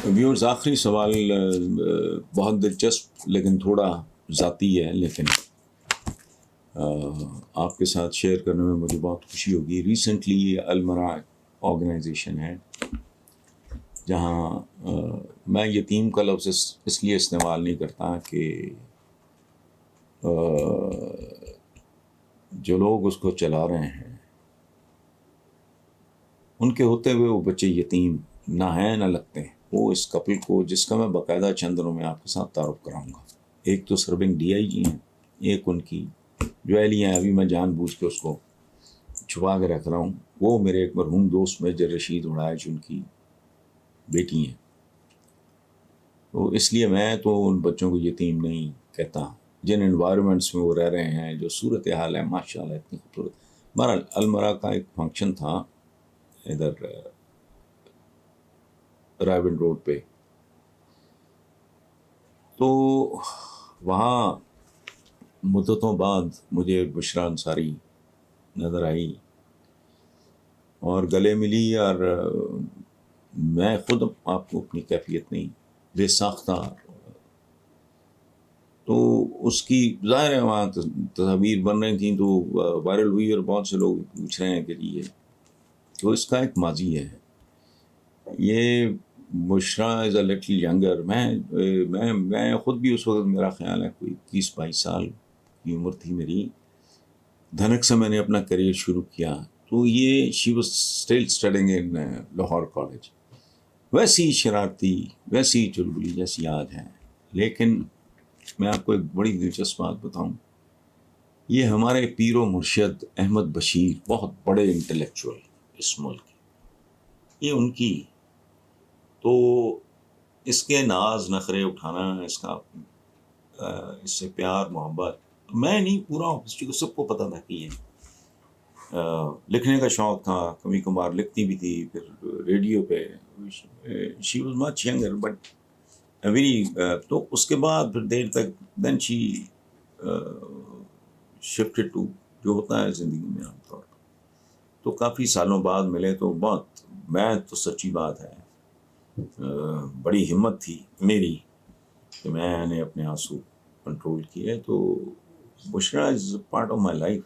Viewers آخری سوال بہت دلچسپ لیکن تھوڑا ذاتی ہے، لیکن آپ کے ساتھ شیئر کرنے میں مجھے بہت خوشی ہوگی. ریسنٹلی المرا آرگنائزیشن ہے جہاں میں یتیم کا لفظ اس لیے استعمال نہیں کرتا کہ جو لوگ اس کو چلا رہے ہیں ان کے ہوتے ہوئے وہ بچے یتیم نہ ہیں نہ لگتے ہیں. وہ اس کپل کو، جس کا میں باقاعدہ چند دنوں میں آپ کے ساتھ تعارف کراؤں گا، ایک تو سربنگ ڈی آئی جی ہیں، ایک ان کی جو اہلیہ ہیں، ابھی میں جان بوجھ کے اس کو چھپا کے رکھ رہا ہوں، وہ میرے ایک مرحوم دوست میجر رشید اڑائچ ان کی بیٹی ہیں. تو اس لیے میں تو ان بچوں کو یتیم نہیں کہتا. جن انوائرمنٹس میں وہ رہ رہے ہیں، جو صورت حال ہے ماشاء اللہ اتنی خوبصورت. بہرحال المرا کا ایک فنکشن تھا ادھر رائے بنڈ روڈ پہ، تو وہاں مدتوں بعد مجھے بشریٰ انصاری نظر آئی اور گلے ملی، اور میں خود آپ کو اپنی کیفیت نہیں بے ساختہ، تو اس کی ظاہر ہے وہاں تصاویر بن رہی تھیں تو وائرل ہوئی، اور بہت سے لوگ پوچھ رہے ہیں کہ یہ تو اس کا ایک ماضی ہے. یہ بشریٰ از اے لٹل ینگر. میں خود بھی اس وقت میرا خیال ہے کوئی 21-22 سال کی عمر تھی میری. دھنک سے میں نے اپنا کریئر شروع کیا، تو یہ she was still studying in Lahore college. ویسی شرارتی، ویسی چلبلی جیسی آج ہے. لیکن میں آپ کو ایک بڑی دلچسپ بات بتاؤں، یہ ہمارے پیر و مرشد احمد بشیر، بہت بڑے انٹلیکچوئل اس ملک کے، یہ ان کی، تو اس کے ناز نخرے اٹھانا، اس کا اس سے پیار محبت، میں نہیں، پورا آفس کو سب کو پتہ تھا کہ یہ لکھنے کا شوق تھا، کبھی کبھار لکھتی بھی تھی. پھر ریڈیو پہ she was much younger but very, تو اس کے بعد پھر دیر تک دین شی شفٹڈ ٹو، جو ہوتا ہے زندگی میں عام طور پر. تو کافی سالوں بعد ملے تو بہت، میں تو سچی بات ہے بڑی ہمت تھی میری کہ میں نے اپنے آنسو کنٹرول کیے. تو Bushra is part of my life.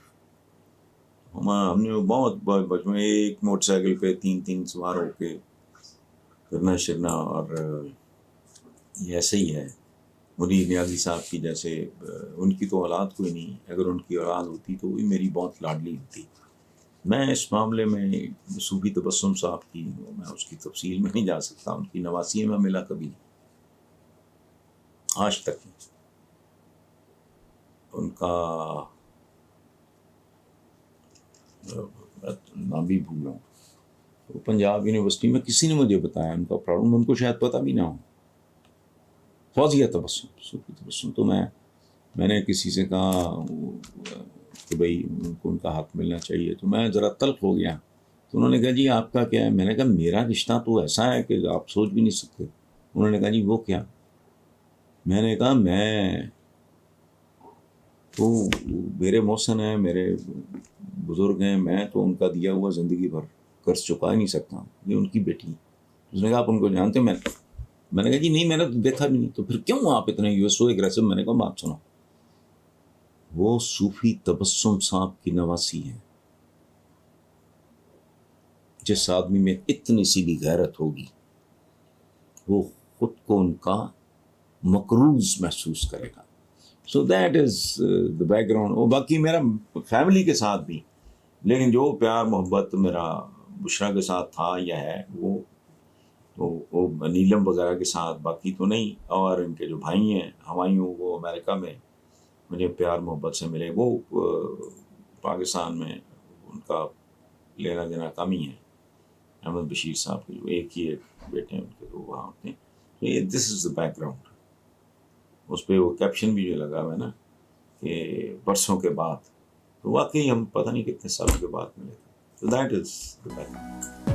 ہم نے بہت بچپن میں ایک موٹر سائیکل پہ تین سوار ہو کے کرنا شرنا، اور یہ ایسے ہی ہے. منیر نیازی صاحب کی جیسے، ان کی تو اولاد کوئی نہیں، اگر ان کی اولاد ہوتی تو وہ میری بہت لاڈلی ہوتی. میں اس معاملے میں صوفی تبسم صاحب کی، میں اس کی تفصیل میں نہیں جا سکتا. ان کی نواسی میں ملا کبھی نہیں، آج تک نہیں. ان کا نام بھی بھول رہا ہوں. تو پنجاب یونیورسٹی میں کسی نے مجھے بتایا ان کا پرابلم، ان کو شاید پتہ بھی نہ ہو. فوزیہ تبسم، صوفی تبسم. تو میں نے کسی سے کہا کہ بھائی ان کو ان کا حق ملنا چاہیے. تو میں ذرا تلخ ہو گیا. تو انہوں نے کہا جی آپ کا کیا ہے؟ میں نے کہا میرا رشتہ تو ایسا ہے کہ آپ سوچ بھی نہیں سکتے. انہوں نے کہا جی وہ کیا؟ میں نے کہا میں تو، میرے محسن ہیں، میرے بزرگ ہیں، میں تو ان کا دیا ہوا زندگی بھر قرض چکا ہی نہیں سکتا. یہ ان کی بیٹی. اس نے کہا آپ ان کو جانتے ہیں؟ میں نے کہا جی نہیں، میں نے تو دیکھا بھی نہیں. تو پھر کیوں آپ اتنے یو ایس او ایگریسو؟ میں نے کہا بات سنو، وہ صوفی تبسم صاحب کی نواسی ہے. جس آدمی میں اتنی سی بھی غیرت ہوگی وہ خود کو ان کا مقروض محسوس کرے گا. So that is the background. اور باقی میرا فیملی کے ساتھ بھی، لیکن جو پیار محبت میرا بشریٰ کے ساتھ تھا یا ہے، وہ نیلم وغیرہ کے ساتھ، باقی تو نہیں. اور ان کے جو بھائی ہیں ہمایوں، وہ امریکہ میں مجھے پیار محبت سے ملے. وہ پاکستان میں ان کا لینا دینا کم ہی ہے. احمد بشیر صاحب کے جو ایک ہی بیٹے ہیں ان کے، تو وہاں ہوتے ہیں. دس از دا بیک گراؤنڈ. اس پہ وہ کیپشن بھی جو لگا ہوا ہے نا کہ برسوں کے بعد، تو واقعی ہم پتہ نہیں کتنے سالوں کے بعد ملے تھے. So that is the background.